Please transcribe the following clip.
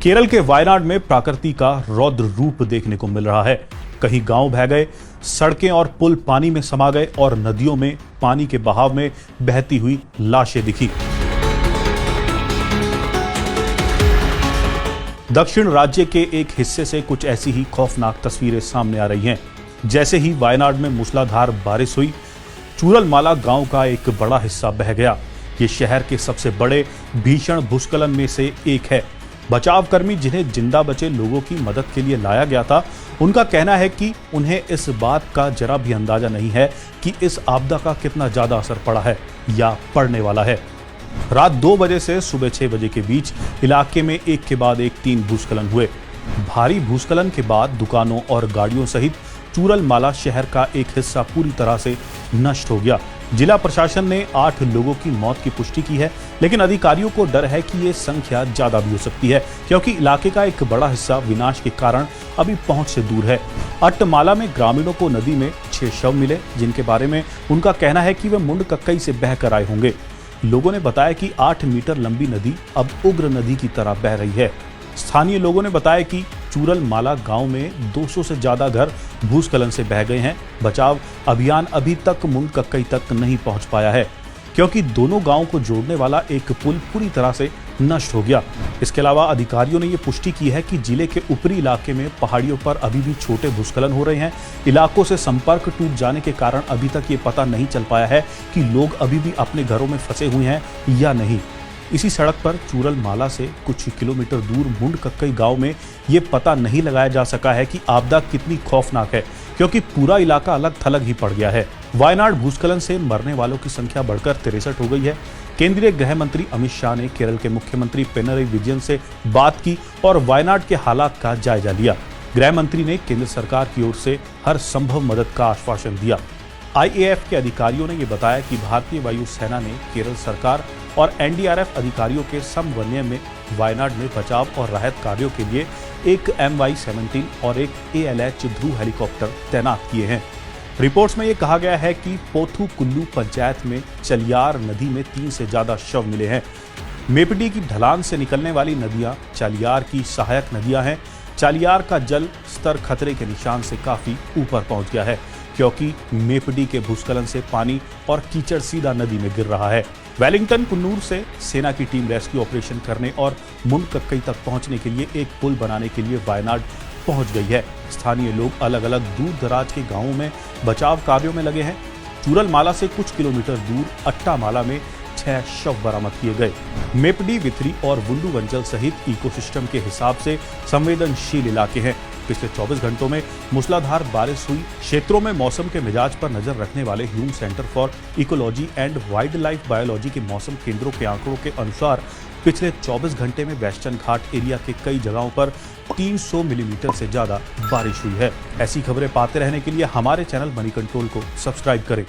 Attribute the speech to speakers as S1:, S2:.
S1: केरल के वायनाड में प्रकृति का रौद्र रूप देखने को मिल रहा है। कहीं गांव बह गए, सड़कें और पुल पानी में समा गए और नदियों में पानी के बहाव में बहती हुई लाशें दिखी। दक्षिण राज्य के एक हिस्से से कुछ ऐसी ही खौफनाक तस्वीरें सामने आ रही हैं। जैसे ही वायनाड में मूसलाधार बारिश हुई, चूरलमाला गांव का एक बड़ा हिस्सा बह गया। ये शहर के सबसे बड़े भीषण भूस्खलन में से एक है। बचावकर्मी जिन्हें जिंदा बचे लोगों की मदद के लिए लाया गया था, उनका कहना है कि उन्हें इस बात का जरा भी अंदाजा नहीं है कि इस आपदा का कितना ज्यादा असर पड़ा है या पड़ने वाला है। रात 2 बजे से सुबह 6 बजे के बीच इलाके में एक के बाद एक 3 भूस्खलन हुए। भारी भूस्खलन के बाद दुकानों और गाड़ियों सहित चूरलमाला शहर का एक हिस्सा पूरी तरह से नष्ट हो गया। जिला प्रशासन ने 8 लोगों की मौत की पुष्टि की है, लेकिन अधिकारियों को डर है कि ये संख्या ज्यादा भी हो सकती है, क्योंकि इलाके का एक बड़ा हिस्सा विनाश के कारण अभी पहुंच से दूर है। अट्टमाला में ग्रामीणों को नदी में 6 शव मिले, जिनके बारे में उनका कहना है कि वे मुंडकक्कई से बहकर आए होंगे। लोगों ने बताया कि 8 मीटर लंबी नदी अब उग्र नदी की तरह बह रही है। स्थानीय लोगों ने बताया कि चूरलमाला गांव में 200 से ज्यादा घर भूस्खलन से बह गए हैं। बचाव अभियान अभी तक मुंडकक्कई तक नहीं पहुंच पाया है, क्योंकि दोनों गांवों को जोड़ने वाला एक पुल पूरी तरह से नष्ट हो गया। इसके अलावा अधिकारियों ने यह पुष्टि की है कि जिले के ऊपरी इलाके में पहाड़ियों पर अभी भी छोटे भूस्खलन हो रहे हैं। इलाकों से संपर्क टूट जाने के कारण अभी तक ये पता नहीं चल पाया है कि लोग अभी भी अपने घरों में फंसे हुए हैं या नहीं। इसी सड़क पर चूरलमाला से कुछ किलोमीटर दूर मुंडकक्कई गांव में ये पता नहीं लगाया जा सका है कि आपदा कितनी खौफनाक है, क्योंकि पूरा इलाका अलग थलग ही पड़ गया है। वायनाड भूस्खलन से मरने वालों की संख्या बढ़कर 63 हो गई है। केंद्रीय गृह मंत्री अमित शाह ने केरल के मुख्यमंत्री पिनरई विजयन से बात की और वायनाड के हालात का जायजा लिया। गृह मंत्री ने केंद्र सरकार की ओर से हर संभव मदद का आश्वासन दिया। IAF के अधिकारियों ने यह बताया कि भारतीय वायुसेना ने केरल सरकार और NDRF अधिकारियों के समन्वय में वायनाड में बचाव और राहत कार्यों के लिए एक MY-17 और एक ALH ध्रुव हेलीकॉप्टर तैनात किए हैं। रिपोर्ट्स में यह कहा गया है कि पोथुकुल्लू पंचायत में चलियार नदी में 3 से ज्यादा शव मिले हैं। मेपडी की ढलान से निकलने वाली नदियां चालियार की सहायक नदियां हैं। चालियार का जल स्तर खतरे के निशान से काफी ऊपर पहुंच गया है, क्योंकि मेपडी के भूस्खलन से पानी और कीचड़ सीधा नदी में गिर रहा है। वेलिंगटन कुन्नूर से सेना की टीम रेस्क्यू ऑपरेशन करने और मुंडकक्कई तक पहुंचने के लिए एक पुल बनाने के लिए वायनाड पहुंच गई है। स्थानीय लोग अलग अलग दूर दराज के गांवों में बचाव कार्यों में लगे हैं। चूरलमाला से कुछ किलोमीटर दूर अट्टामाला में 6 शव बरामद किए गए। मेपडी, विथरी और वुंडुवंचल सहित इकोसिस्टम के हिसाब से संवेदनशील इलाके हैं। पिछले 24 घंटों में मूसलाधार बारिश हुई क्षेत्रों में मौसम के मिजाज पर नजर रखने वाले Hume centre for ecology and wild life biology के मौसम केंद्रों के आंकड़ों के अनुसार पिछले 24 घंटे में वेस्टर्न घाट एरिया के कई जगहों पर 300 मिलीमीटर से ज्यादा बारिश हुई है। ऐसी खबरें पाते रहने के लिए हमारे चैनल मनी कंट्रोल को सब्सक्राइब करें।